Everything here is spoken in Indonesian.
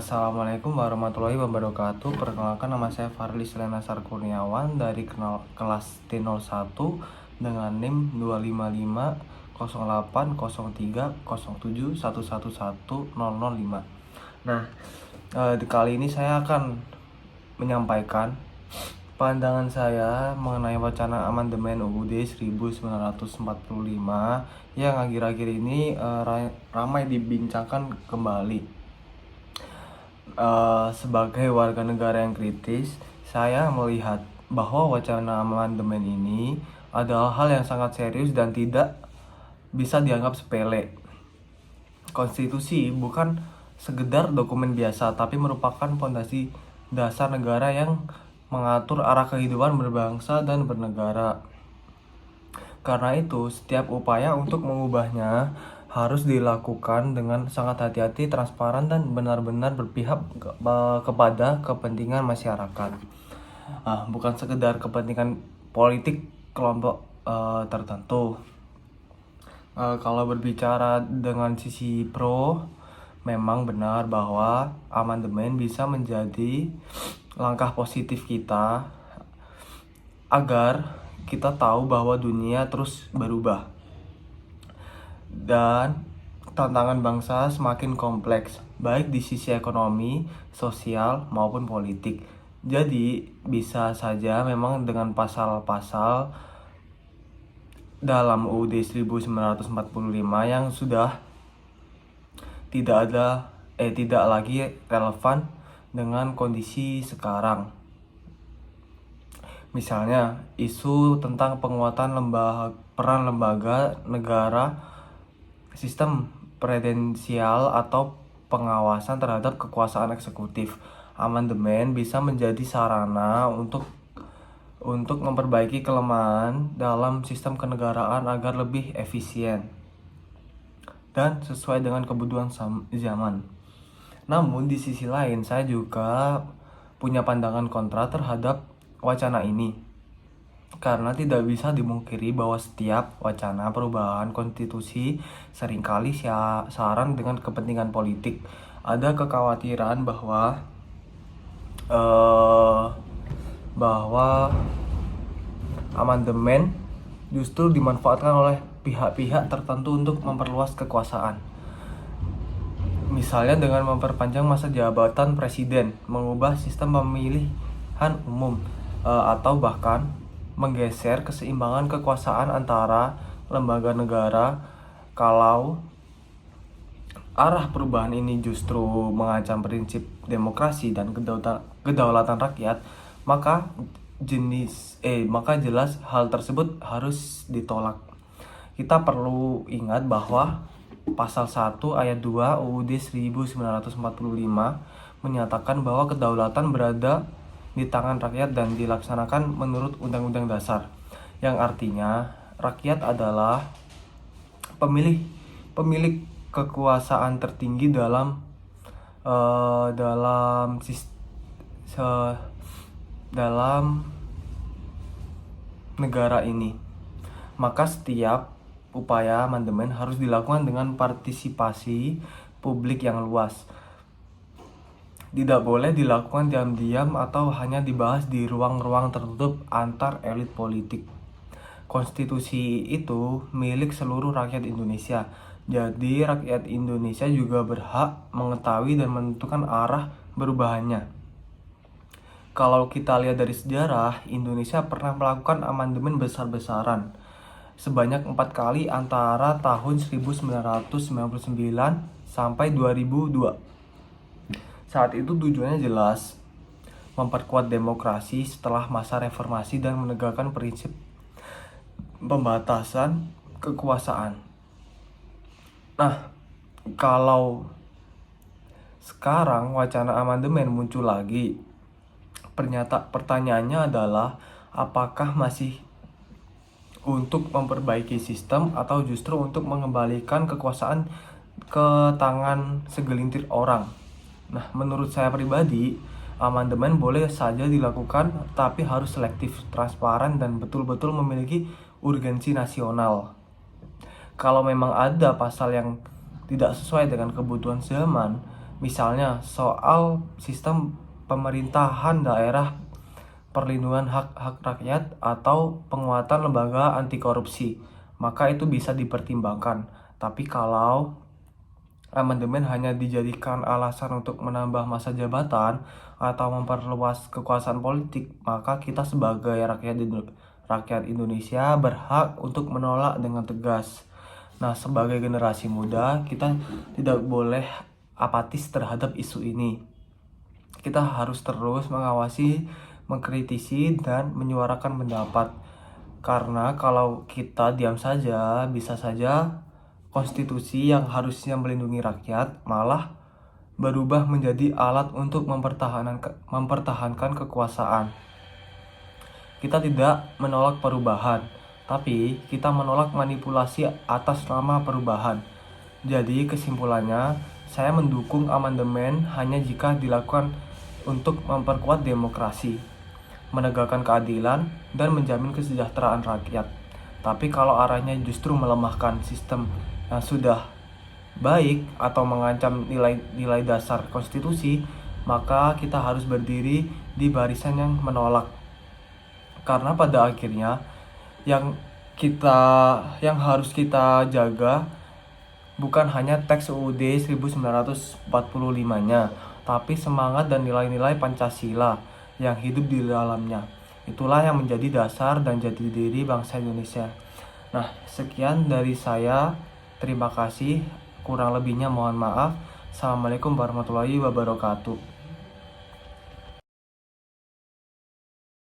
Assalamualaikum warahmatullahi wabarakatuh. Perkenalkan, nama saya Farli Selenasar Kurniawan dari kelas T01 dengan NIM 255080307111005. Nah, kali ini saya akan menyampaikan pandangan saya mengenai wacana amandemen UUD 1945 yang akhir-akhir ini ramai dibincangkan kembali. Sebagai warga negara yang kritis, saya melihat bahwa wacana amandemen ini adalah hal yang sangat serius dan tidak bisa dianggap sepele. Konstitusi bukan sekedar dokumen biasa, tapi merupakan fondasi dasar negara yang mengatur arah kehidupan berbangsa dan bernegara. Karena itu, setiap upaya untuk mengubahnya harus dilakukan dengan sangat hati-hati, transparan, dan benar-benar berpihak kepada kepentingan masyarakat. Bukan sekedar kepentingan politik kelompok tertentu. Kalau berbicara dengan sisi pro, memang benar bahwa amandemen bisa menjadi langkah positif kita agar kita tahu bahwa dunia terus berubah dan tantangan bangsa semakin kompleks, baik di sisi ekonomi, sosial, maupun politik. Jadi, bisa saja memang dengan pasal-pasal dalam UUD 1945 yang sudah tidak lagi relevan dengan kondisi sekarang. Misalnya, isu tentang penguatan peran lembaga negara, sistem presidensial atau pengawasan terhadap kekuasaan eksekutif. Amandemen bisa menjadi sarana untuk memperbaiki kelemahan dalam sistem kenegaraan agar lebih efisien dan sesuai dengan kebutuhan zaman. Namun di sisi lain, saya juga punya pandangan kontra terhadap wacana ini. Karena tidak bisa dimungkiri bahwa setiap wacana perubahan konstitusi seringkali syarat dengan kepentingan politik. Ada kekhawatiran bahwa amandemen justru dimanfaatkan oleh pihak-pihak tertentu untuk memperluas kekuasaan. Misalnya dengan memperpanjang masa jabatan presiden, mengubah sistem pemilihan umum, atau bahkan menggeser keseimbangan kekuasaan antara lembaga negara. Kalau arah perubahan ini justru mengancam prinsip demokrasi dan kedaulatan rakyat, maka jelas hal tersebut harus ditolak. Kita perlu ingat bahwa pasal 1 ayat 2 UUD 1945 menyatakan bahwa kedaulatan berada di tangan rakyat dan dilaksanakan menurut Undang-Undang Dasar, yang artinya rakyat adalah pemilik kekuasaan tertinggi dalam negara ini. Maka setiap upaya amandemen harus dilakukan dengan partisipasi publik yang luas. Tidak boleh dilakukan diam-diam atau hanya dibahas di ruang-ruang tertutup antar elit politik. Konstitusi itu milik seluruh rakyat Indonesia. Jadi rakyat Indonesia juga berhak mengetahui dan menentukan arah berubahannya. Kalau kita lihat dari sejarah, Indonesia pernah melakukan amandemen besar-besaran sebanyak 4 kali antara tahun 1999 sampai 2002. Saat itu tujuannya jelas, memperkuat demokrasi setelah masa reformasi dan menegakkan prinsip pembatasan kekuasaan. Nah, kalau sekarang wacana amandemen muncul lagi, pertanyaannya adalah apakah masih untuk memperbaiki sistem atau justru untuk mengembalikan kekuasaan ke tangan segelintir orang. Nah, menurut saya pribadi, amandemen boleh saja dilakukan, tapi harus selektif, transparan, dan betul-betul memiliki urgensi nasional. Kalau memang ada pasal yang tidak sesuai dengan kebutuhan zaman, Misalnya soal sistem pemerintahan daerah, perlindungan hak-hak rakyat, atau penguatan lembaga anti korupsi, maka itu bisa dipertimbangkan. Tapi kalau amandemen hanya dijadikan alasan untuk menambah masa jabatan atau memperluas kekuasaan politik, maka kita sebagai rakyat Indonesia berhak untuk menolak dengan tegas. Nah, sebagai generasi muda, kita tidak boleh apatis terhadap isu ini. Kita harus terus mengawasi, mengkritisi, dan menyuarakan pendapat. Karena kalau kita diam saja, bisa saja konstitusi yang harusnya melindungi rakyat malah berubah menjadi alat untuk mempertahankan kekuasaan. Kita tidak menolak perubahan, tapi kita menolak manipulasi atas nama perubahan. Jadi kesimpulannya, saya mendukung amandemen hanya jika dilakukan untuk memperkuat demokrasi, menegakkan keadilan, dan menjamin kesejahteraan rakyat. Tapi kalau arahnya justru melemahkan sistem yang sudah baik atau mengancam nilai-nilai dasar konstitusi, maka kita harus berdiri di barisan yang menolak. Karena pada akhirnya yang harus kita jaga bukan hanya teks UUD 1945-nya, tapi semangat dan nilai-nilai Pancasila yang hidup di dalamnya. Itulah yang menjadi dasar dan jati diri bangsa Indonesia. Nah, sekian dari saya. Terima kasih. Kurang lebihnya mohon maaf. Assalamualaikum warahmatullahi wabarakatuh.